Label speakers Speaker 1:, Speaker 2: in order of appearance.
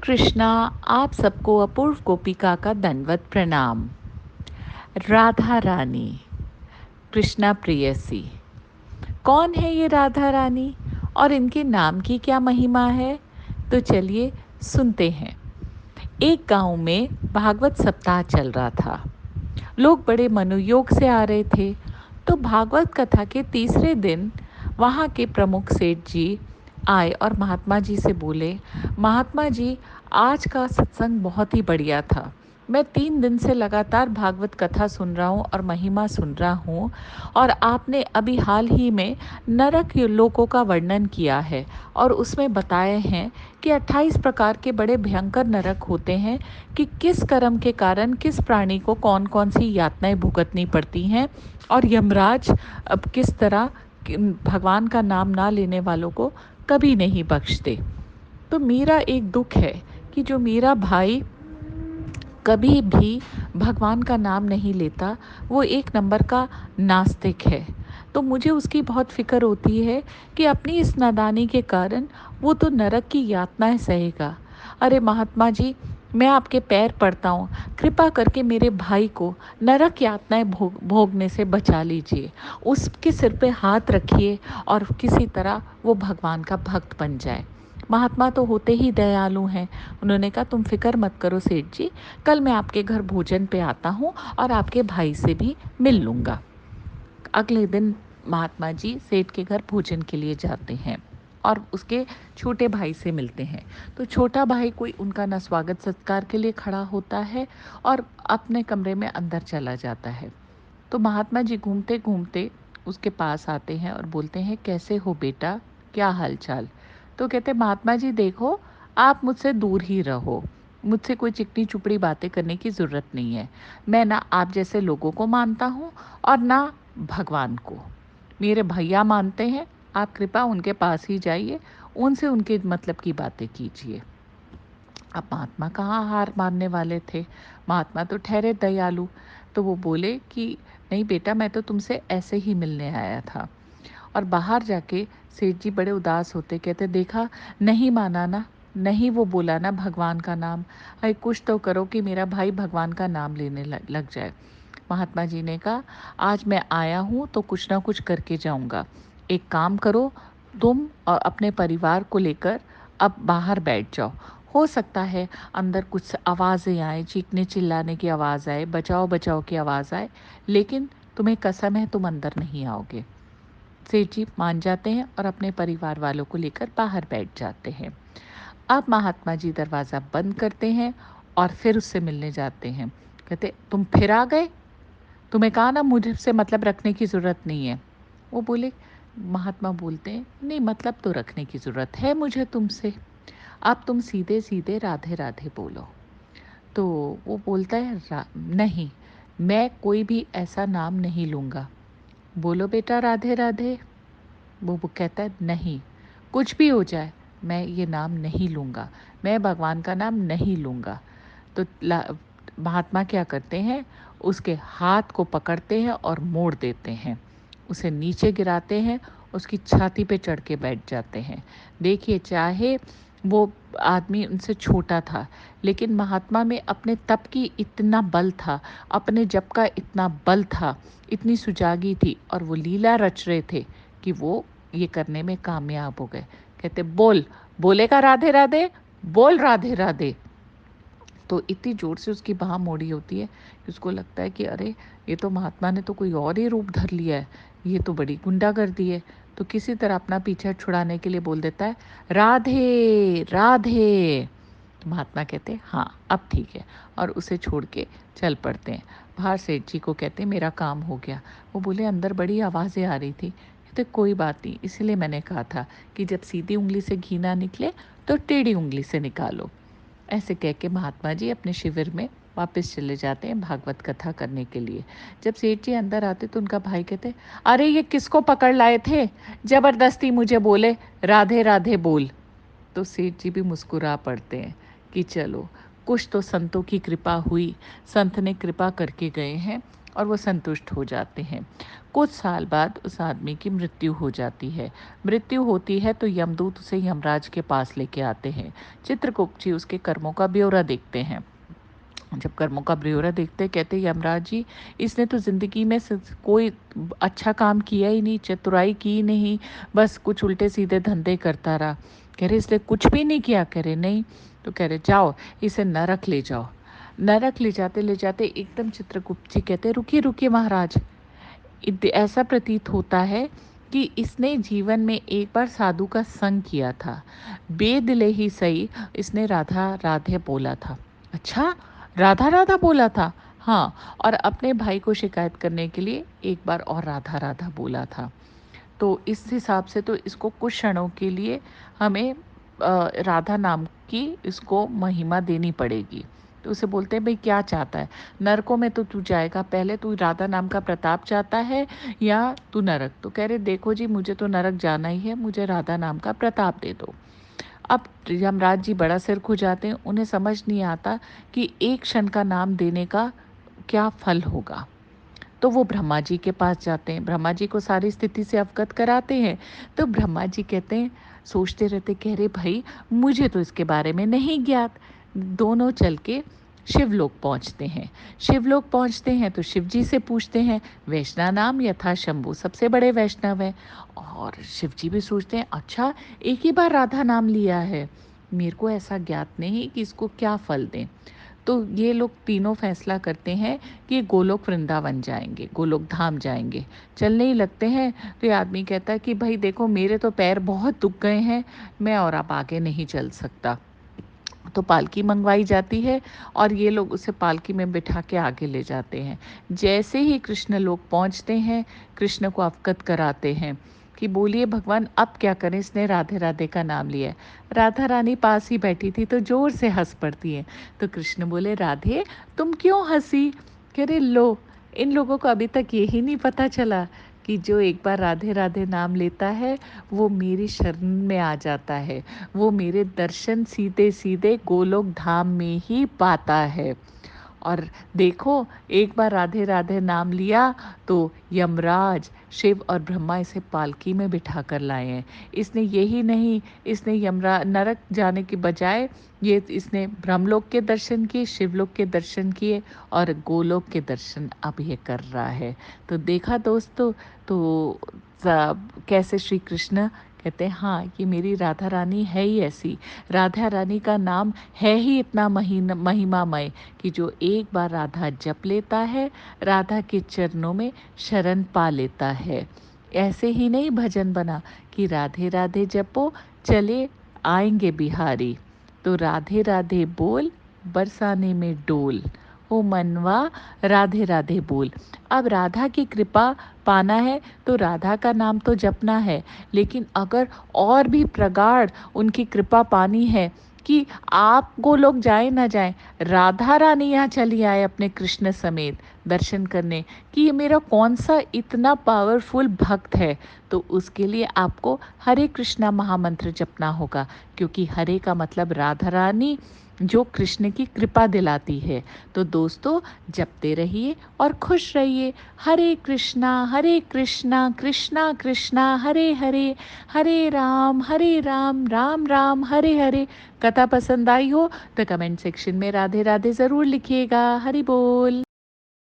Speaker 1: कृष्णा। आप सबको अपूर्व गोपिका का दंडवत प्रणाम। राधा रानी, कृष्णा प्रेयसी। कौन है ये राधा रानी और इनके नाम की क्या महिमा है? तो चलिए सुनते हैं। एक गांव में भागवत सप्ताह चल रहा था। लोग बड़े मनोयोग से आ रहे थे। तो भागवत कथा के तीसरे दिन वहाँ के प्रमुख सेठ जी आए और महात्मा जी से बोले, महात्मा जी, आज का सत्संग बहुत ही बढ़िया था। मैं 3 दिन से लगातार भागवत कथा सुन रहा हूँ और महिमा सुन रहा हूँ, और आपने अभी हाल ही में नरक लोकों का वर्णन किया है और उसमें बताए हैं कि 28 प्रकार के बड़े भयंकर नरक होते हैं कि किस कर्म के कारण किस प्राणी को कौन कौन सी यातनाएं भुगतनी पड़ती हैं, और यमराज अब किस तरह भगवान का नाम ना लेने वालों को कभी नहीं बख्शते। तो मेरा एक दुख है कि जो मेरा भाई कभी भी भगवान का नाम नहीं लेता, वो एक नंबर का नास्तिक है। तो मुझे उसकी बहुत फ़िक्र होती है कि अपनी इस नादानी के कारण वो तो नरक की यातनाएं सहेगा। अरे महात्मा जी, मैं आपके पैर पड़ता हूँ, कृपा करके मेरे भाई को नरक यातनाएं भोगने से बचा लीजिए। उसके सिर पे हाथ रखिए और किसी तरह वो भगवान का भक्त बन जाए। महात्मा तो होते ही दयालु हैं। उन्होंने कहा, तुम फिक्र मत करो सेठ जी, कल मैं आपके घर भोजन पे आता हूँ और आपके भाई से भी मिल लूँगा। अगले दिन महात्मा जी सेठ के घर भोजन के लिए जाते हैं और उसके छोटे भाई से मिलते हैं। तो छोटा भाई कोई उनका ना स्वागत सत्कार के लिए खड़ा होता है और अपने कमरे में अंदर चला जाता है। तो महात्मा जी घूमते घूमते उसके पास आते हैं और बोलते हैं, कैसे हो बेटा, क्या हाल चाल? तो कहते, महात्मा जी देखो, आप मुझसे दूर ही रहो, मुझसे कोई चिकनी चुपड़ी बातें करने की ज़रूरत नहीं है। मैं ना आप जैसे लोगों को मानता हूँ और ना भगवान को। मेरे भैया मानते हैं, आप कृपा उनके पास ही जाइए, उनसे उनके मतलब की बातें कीजिए। अब महात्मा कहाँ हार मानने वाले थे, महात्मा तो ठहरे दयालु। तो वो बोले कि नहीं बेटा, मैं तो तुमसे ऐसे ही मिलने आया था। और बाहर जाके सेठ जी बड़े उदास होते, कहते, देखा, नहीं माना ना, नहीं वो बोला ना भगवान का नाम। अरे कुछ तो करो कि मेरा भाई भगवान का नाम लेने लग जाए। महात्मा जी ने कहा, आज मैं आया हूँ तो कुछ ना कुछ करके जाऊँगा। एक काम करो, तुम और अपने परिवार को लेकर अब बाहर बैठ जाओ। हो सकता है अंदर कुछ आवाज़ें आए, चीखने चिल्लाने की आवाज़ आए, बचाओ बचाओ की आवाज़ आए, लेकिन तुम्हें कसम है तुम अंदर नहीं आओगे। सेठ जी मान जाते हैं और अपने परिवार वालों को लेकर बाहर बैठ जाते हैं। अब महात्मा जी दरवाज़ा बंद करते हैं और फिर उससे मिलने जाते हैं। कहते, तुम फिर आ गए? तुम्हें कहा ना मुझसे मतलब रखने की ज़रूरत नहीं है। वो बोले, महात्मा बोलते हैं, नहीं मतलब तो रखने की ज़रूरत है मुझे तुमसे। अब तुम सीधे सीधे राधे राधे बोलो। तो वो बोलता है, नहीं, मैं कोई भी ऐसा नाम नहीं लूँगा। बोलो बेटा राधे राधे। वो कहता है, नहीं, कुछ भी हो जाए मैं ये नाम नहीं लूँगा, मैं भगवान का नाम नहीं लूँगा। तो महात्मा क्या करते हैं, उसके हाथ को पकड़ते हैं और मोड़ देते हैं, उसे नीचे गिराते हैं, उसकी छाती पे चढ़ के बैठ जाते हैं। देखिए, चाहे वो आदमी उनसे छोटा था, लेकिन महात्मा में अपने तप की इतना बल था, अपने जप का इतना बल था, इतनी सुजागी थी, और वो लीला रच रहे थे कि वो ये करने में कामयाब हो गए। कहते, बोल, बोलेगा राधे राधे, बोल राधे राधे। तो इतनी ज़ोर से उसकी बाँह मोड़ी होती है कि उसको लगता है कि अरे, ये तो महात्मा ने तो कोई और ही रूप धर लिया है, ये तो बड़ी गुंडागर्दी है। तो किसी तरह अपना पीछा छुड़ाने के लिए बोल देता है, राधे राधे। तो महात्मा कहते हैं, हाँ अब ठीक है, और उसे छोड़ के चल पड़ते हैं। बाहर सेठ जी को कहते हैं, मेरा काम हो गया। वो बोले, अंदर बड़ी आवाज़ें आ रही थी। कहते, कोई बात नहीं, इसीलिए मैंने कहा था कि जब सीधी उंगली से घी ना निकले तो टेढ़ी उंगली से निकालो। ऐसे कह के महात्मा जी अपने शिविर में वापस चले जाते हैं भागवत कथा करने के लिए। जब सेठ जी अंदर आते तो उनका भाई कहते, अरे ये किसको पकड़ लाए थे, ज़बरदस्ती मुझे बोले राधे राधे बोल। तो सेठ जी भी मुस्कुरा पड़ते हैं कि चलो, कुछ तो संतों की कृपा हुई, संत ने कृपा करके गए हैं, और वो संतुष्ट हो जाते हैं। कुछ साल बाद उस आदमी की मृत्यु हो जाती है। मृत्यु होती है तो यमदूत उसे यमराज के पास लेके आते हैं। चित्रगुप्त जी उसके कर्मों का ब्यौरा देखते हैं। जब कर्मों का ब्यौरा देखते कहते यमराज जी, इसने तो ज़िंदगी में कोई अच्छा काम किया ही नहीं, चतुराई की नहीं, बस कुछ उल्टे सीधे धंधे करता रहा। कह रहे इसलिए कुछ भी नहीं किया? कह रहे नहीं। तो कह रहे जाओ इसे नरक ले जाओ। नरक ले जाते एकदम चित्रगुप्त जी कहते रुकिए रुकिए महाराज, ऐसा प्रतीत होता है कि इसने जीवन में एक बार साधु का संग किया था, बेदिले ही सही इसने राधा राधे बोला था। अच्छा, राधा राधा बोला था? हाँ, और अपने भाई को शिकायत करने के लिए एक बार और राधा राधा बोला था। तो इस हिसाब से तो इसको कुछ क्षणों के लिए हमें राधा नाम की इसको महिमा देनी पड़ेगी। तो उसे बोलते हैं भाई क्या चाहता है? नरकों में तो तू जाएगा, पहले तू राधा नाम का प्रताप चाहता है या तू नरक? तो कह रहे देखो जी मुझे तो नरक जाना ही है, मुझे राधा नाम का प्रताप दे दो। अब यमराज जी बड़ा सिर खुजाते हैं, उन्हें समझ नहीं आता कि एक क्षण का नाम देने का क्या फल होगा। तो वो ब्रह्मा जी के पास जाते हैं, ब्रह्मा जी को सारी स्थिति से अवगत कराते हैं। तो ब्रह्मा जी कहते हैं, सोचते रहते, कह रहे भाई मुझे तो इसके बारे में नहीं ज्ञात। दोनों चल के शिवलोक पहुंचते हैं। शिवलोक पहुंचते हैं तो शिव जी से पूछते हैं, वैष्णव नाम यथा शंभु, सबसे बड़े वैष्णव है। और शिव जी भी सोचते हैं अच्छा एक ही बार राधा नाम लिया है, मेरे को ऐसा ज्ञात नहीं कि इसको क्या फल दें। तो ये लोग तीनों फैसला करते हैं कि गोलोक वृंदावन जाएंगे, गोलोक धाम जाएंगे। चलने ही लगते हैं तो ये आदमी कहता है कि भाई देखो मेरे तो पैर बहुत दुख गए हैं, मैं और अब आगे नहीं चल सकता। तो पालकी मंगवाई जाती है और ये लोग उसे पालकी में बिठा के आगे ले जाते हैं। जैसे ही कृष्ण लोग पहुंचते हैं, कृष्ण को अवगत कराते हैं कि बोलिए भगवान अब क्या करें, इसने राधे राधे का नाम लिया है। राधा रानी पास ही बैठी थी तो जोर से हंस पड़ती है। तो कृष्ण बोले राधे तुम क्यों हंसी? कह रहे लो, इन लोगों को अभी तक यही नहीं पता चला कि जो एक बार राधे राधे नाम लेता है वो मेरी शरण में आ जाता है, वो मेरे दर्शन सीधे सीधे गोलोक धाम में ही पाता है। और देखो एक बार राधे राधे नाम लिया तो यमराज शिव और ब्रह्मा इसे पालकी में बिठा कर लाए हैं। इसने यही नहीं, इसने यमरा नरक जाने के बजाय ये इसने ब्रह्मलोक के दर्शन किए, शिवलोक के दर्शन किए और गोलोक के दर्शन अब ये कर रहा है। तो देखा दोस्तों, तो कैसे श्री कृष्ण कहते हैं हाँ ये मेरी राधा रानी है ही ऐसी, राधा रानी का नाम है ही इतना महिमामय कि जो एक बार राधा जप लेता है, राधा के चरणों में शरण पा लेता है। ऐसे ही नहीं भजन बना कि राधे राधे जपो चले आएंगे बिहारी, तो राधे राधे बोल बरसाने में डोल, ओ मनवा राधे राधे बोल। अब राधा की कृपा पाना है तो राधा का नाम तो जपना है, लेकिन अगर और भी प्रगाढ़ उनकी कृपा पानी है कि आप गोलोक जाए ना जाए, राधा रानी यहाँ चली आए अपने कृष्ण समेत दर्शन करने कि ये मेरा कौन सा इतना पावरफुल भक्त है, तो उसके लिए आपको हरे कृष्णा महामंत्र जपना होगा, क्योंकि हरे का मतलब राधा रानी जो कृष्ण की कृपा दिलाती है। तो दोस्तों जपते रहिए और खुश रहिए। हरे कृष्णा कृष्णा कृष्णा हरे हरे, हरे राम राम राम हरे हरे। कथा पसंद आई हो तो कमेंट सेक्शन में राधे राधे ज़रूर लिखिएगा। हरि बोल।